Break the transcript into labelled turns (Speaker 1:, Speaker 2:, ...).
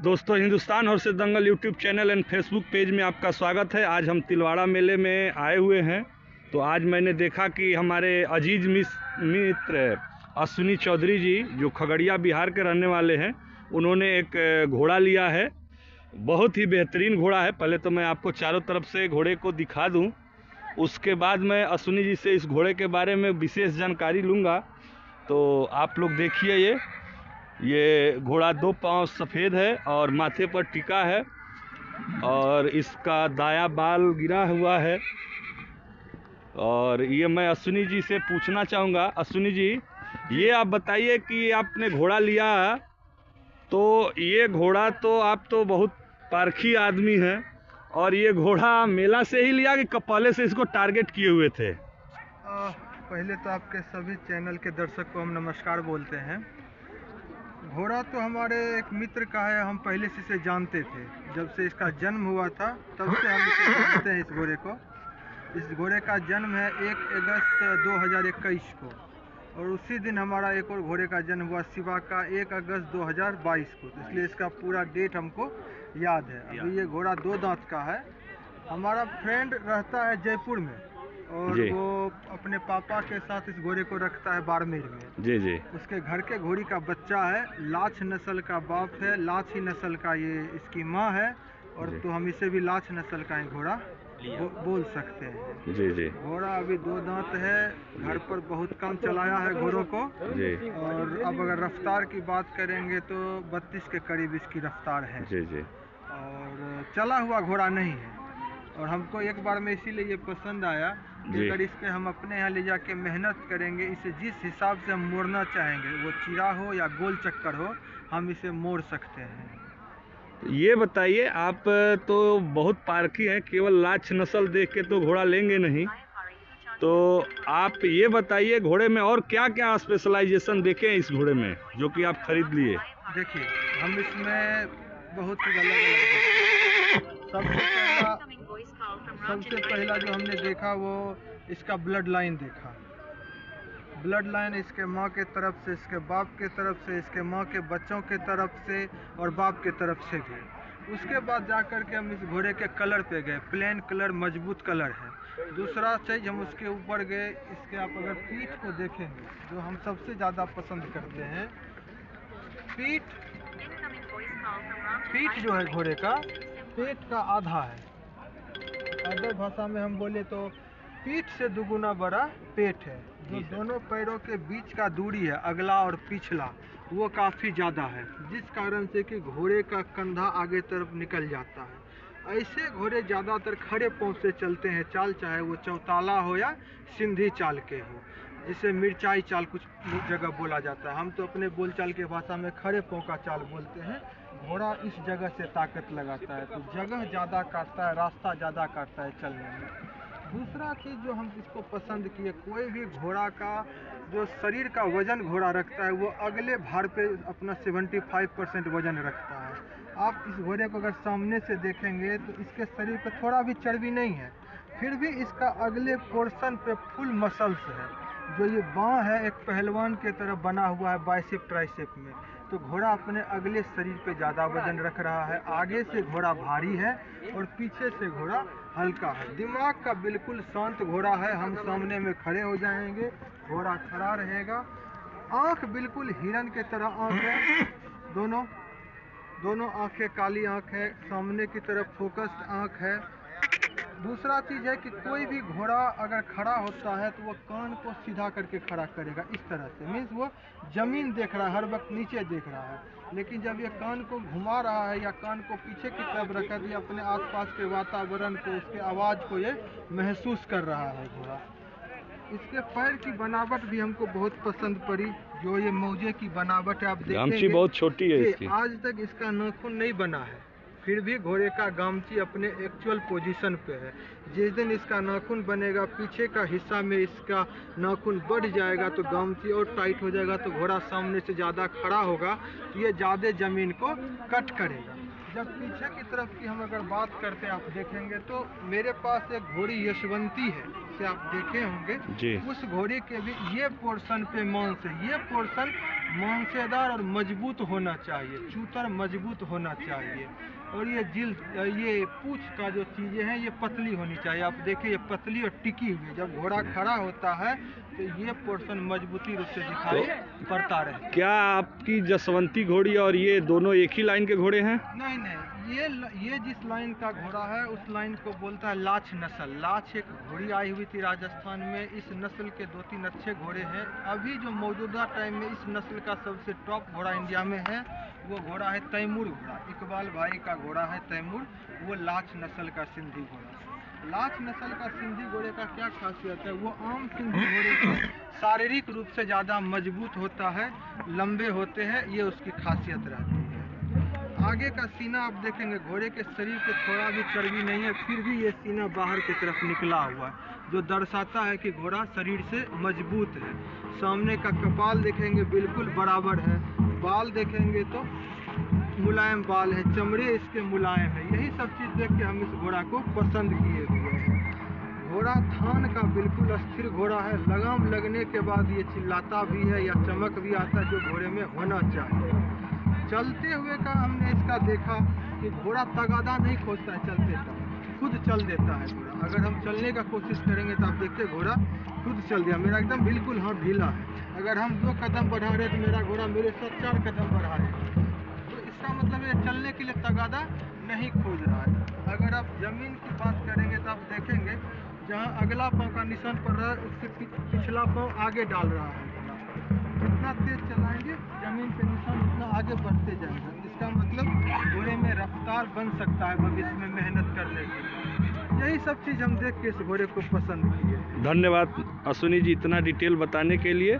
Speaker 1: दोस्तों, Hindustan horses Dangal YouTube channel and Facebook page में आपका स्वागत है। आज हम तिलवाड़ा मेले में आए हुए हैं। तो आज मैंने देखा कि हमारे अजीज मित्र अश्विनी चौधरी जी, जो खगड़िया बिहार के रहने वाले हैं, उन्होंने एक घोड़ा लिया है। बहुत ही बेहतरीन घोड़ा है। पहले तो मैं आपको चारों तरफ से घोड़े को दिखा दूं, उसके बाद मैं अश्विनी जी से इस घोड़े के बारे में विशेष जानकारी लूँगा। तो आप लोग देखिए, ये घोड़ा 2 पाँव सफ़ेद है और माथे पर टीका है और इसका दाया बाल गिरा हुआ है। और ये मैं अश्विनी जी से पूछना चाहूँगा। अश्विनी जी, ये आप बताइए कि आपने घोड़ा लिया, तो ये घोड़ा तो आप तो बहुत पारखी आदमी हैं, और ये घोड़ा मेला से ही लिया कि पहले से इसको टारगेट किए हुए थे?
Speaker 2: पहले तो आपके सभी चैनल के दर्शक को हम नमस्कार बोलते हैं। घोड़ा तो हमारे एक मित्र का है, हम पहले से इसे जानते थे। जब से इसका जन्म हुआ था तब से हम इसे जानते हैं। इस घोड़े को, इस घोड़े का जन्म है 1 अगस्त 2021 को, और उसी दिन हमारा एक और घोड़े का जन्म हुआ शिवा का 1 अगस्त 2022 को। तो इसलिए इसका पूरा डेट हमको याद है। अभी ये घोड़ा 2 दांत का है। हमारा फ्रेंड रहता है जयपुर में, और वो अपने पापा के साथ इस घोड़े को रखता है बाड़मेर में।
Speaker 1: जी।
Speaker 2: उसके घर के घोड़ी का बच्चा है, लाछ नस्ल का बाप है, लाछ ही नस्ल का ये इसकी माँ है, और तो हम इसे भी लाछ नस्ल का ही घोड़ा बोल सकते हैं।
Speaker 1: जी।
Speaker 2: घोड़ा अभी 2 दांत है। घर पर बहुत कम चलाया है घोड़ों को
Speaker 1: जी।
Speaker 2: और अब अगर रफ्तार की बात करेंगे तो 32 के करीब इसकी रफ्तार है।
Speaker 1: जी।
Speaker 2: और चला हुआ घोड़ा नहीं है। और हमको एक बार में इसीलिए ये पसंद आया कि अगर इस पे हम अपने यहाँ ले जाके मेहनत करेंगे, इसे जिस हिसाब से हम मोड़ना चाहेंगे, वो चिरा हो या गोल चक्कर हो, हम इसे मोड़ सकते हैं।
Speaker 1: ये बताइए, आप तो बहुत पारखी हैं, केवल लाछ नस्ल देख के तो घोड़ा लेंगे नहीं। तो आप ये बताइए, घोड़े में और क्या क्या स्पेशलाइजेशन देखे हैं इस घोड़े में जो कि आप खरीद लिए?
Speaker 2: देखिए, हम इसमें बहुत ही अलग सबसे पहला जो हमने देखा वो इसका ब्लड लाइन देखा। ब्लड लाइन इसके माँ के तरफ से, इसके बाप के तरफ से, इसके माँ के बच्चों के तरफ से और बाप के तरफ से भी। उसके बाद जाकर के हम इस घोड़े के कलर पे गए। प्लेन कलर, मजबूत कलर है। दूसरा चीज़ हम उसके ऊपर गए, इसके आप अगर पीठ को देखेंगे, जो हम सबसे ज़्यादा पसंद करते हैं, पीठ जो है घोड़े का, पेट का आधा है। अदर भाषा में हम बोले तो पीठ से दुगुना बड़ा पेट है। जो दोनों पैरों के बीच का दूरी है, अगला और पिछला, वो काफ़ी ज़्यादा है, जिस कारण से कि घोड़े का कंधा आगे तरफ निकल जाता है। ऐसे घोड़े ज़्यादातर खड़े पाँव से चलते हैं चाल, चाहे वो चौताला हो या सिंधी चाल के हो, जिसे मिर्चाई चाल कुछ जगह बोला जाता है। हम तो अपने बोलचाल के भाषा में खड़े पाँव का चाल बोलते हैं। घोड़ा इस जगह से ताकत लगाता है, तो जगह ज़्यादा काटता है, रास्ता ज़्यादा काटता है चलने में। दूसरा चीज़ जो हम इसको पसंद किए, कोई भी घोड़ा का जो शरीर का वजन घोड़ा रखता है, वो अगले भार पे अपना 75% वजन रखता है। आप इस घोड़े को अगर सामने से देखेंगे तो इसके शरीर पे थोड़ा भी चर्बी नहीं है, फिर भी इसका अगले पोर्शन पे फुल मसल्स है। जो ये बाँ है, एक पहलवान के तरह बना हुआ है बाइसेप ट्राइसेप में। तो घोड़ा अपने अगले शरीर पे ज़्यादा वजन रख रहा है। आगे से घोड़ा भारी है और पीछे से घोड़ा हल्का है। दिमाग का बिल्कुल शांत घोड़ा है। हम सामने में खड़े हो जाएंगे, घोड़ा खड़ा रहेगा। आँख बिल्कुल हिरन के तरह आँख है। दोनों आँखें काली आँख है, सामने की तरफ फोकस्ड आँख है। दूसरा चीज़ है कि कोई भी घोड़ा अगर खड़ा होता है तो वो कान को सीधा करके खड़ा करेगा, इस तरह से। मीन्स वो ज़मीन देख रहा है, हर वक्त नीचे देख रहा है। लेकिन जब ये कान को घुमा रहा है या कान को पीछे की तरफ रखा, तो ये अपने आसपास के वातावरण को, उसके आवाज़ को ये महसूस कर रहा है घोड़ा। इसके पैर की बनावट भी हमको बहुत पसंद पड़ी। जो ये मौजे की बनावट है, आप देखेंगे
Speaker 1: बहुत छोटी है इसकी।
Speaker 2: आज तक इसका नाखून नहीं बना है, फिर भी घोड़े का गामची अपने एक्चुअल पोजीशन पे है। जिस दिन इसका नाखून बनेगा, पीछे का हिस्सा में इसका नाखून बढ़ जाएगा तो गामची और टाइट हो जाएगा, तो घोड़ा सामने से ज़्यादा खड़ा होगा तो ये ज़्यादा ज़मीन को कट करेगा। जब पीछे की तरफ की हम अगर बात करते हैं, आप देखेंगे तो मेरे पास एक घोड़ी यशवंती है, इसे आप देखे होंगे। उस घोड़ी के भी ये पोर्शन पे मांस है, ये पोर्शन मांसेदार और मजबूत होना चाहिए, चूतर मजबूत होना चाहिए। और ये पूंछ का जो चीज़ें हैं ये पतली होनी चाहिए। आप देखिए ये पतली और टिकी हुई है। जब घोड़ा खड़ा होता है तो ये पोर्शन मजबूती रूप से दिखाई पड़ता रहे।
Speaker 1: क्या आपकी जसवंती घोड़ी और ये दोनों एक ही लाइन के घोड़े हैं?
Speaker 2: नहीं, ये जिस लाइन का घोड़ा है उस लाइन को बोलता है लाछ नस्ल। लाछ एक घोड़ी आई हुई थी राजस्थान में। इस नस्ल के 2-3 अच्छे घोड़े हैं। अभी जो मौजूदा टाइम में इस नस्ल का सबसे टॉप घोड़ा इंडिया में है वो घोड़ा है तैमूर घोड़ा। इकबाल भाई का घोड़ा है तैमूर, वो लाछ नस्ल का सिंधी घोड़ा। लाछ नस्ल का सिंधी घोड़े का क्या खासियत है? वो आम सिंधी घोड़े से शारीरिक रूप से ज़्यादा मजबूत होता है, लंबे होते हैं, ये उसकी खासियत रहती है। आगे का सीना आप देखेंगे, घोड़े के शरीर पे थोड़ा भी चर्बी नहीं है, फिर भी ये सीना बाहर की तरफ निकला हुआ है, जो दर्शाता है कि घोड़ा शरीर से मजबूत है। सामने का कपाल देखेंगे बिल्कुल बराबर है। बाल देखेंगे तो मुलायम बाल है, चमड़े इसके मुलायम है। यही सब चीज़ देख के हम इस घोड़ा को पसंद किए हुए हैं। घोड़ा थान का बिल्कुल स्थिर घोड़ा है। लगाम लगने के बाद ये चिल्लाता भी है या चमक भी आता है, जो घोड़े में होना चाहिए। चलते हुए का हमने इसका देखा कि घोड़ा तगादा नहीं खोजता है, चलते तक खुद चल देता है घोड़ा। अगर हम चलने का कोशिश करेंगे तो आप देखते घोड़ा खुद चल दिया। मेरा एकदम बिल्कुल हाथ ढीला है। अगर हम 2 कदम बढ़ा रहे तो मेरा घोड़ा मेरे साथ 4 कदम बढ़ा रहे हैं। तो इसका मतलब ये चलने के लिए तगादा नहीं खोज रहा है। अगर आप जमीन की बात करेंगे तो आप देखेंगे जहाँ अगला पाँव का निशान पड़ रहा है उससे पिछला पाँव आगे डाल रहा है। जितना तेज चलाएंगे जमीन पे निशान उतना आगे बढ़ते जाएंगे। इसका मतलब घोड़े में रफ्तार बन सकता है भविष्य में मेहनत करने के लिए। यही सब चीज़ हम देख के इस घोड़े को पसंद किए।
Speaker 1: धन्यवाद अश्विनी जी इतना डिटेल बताने के लिए।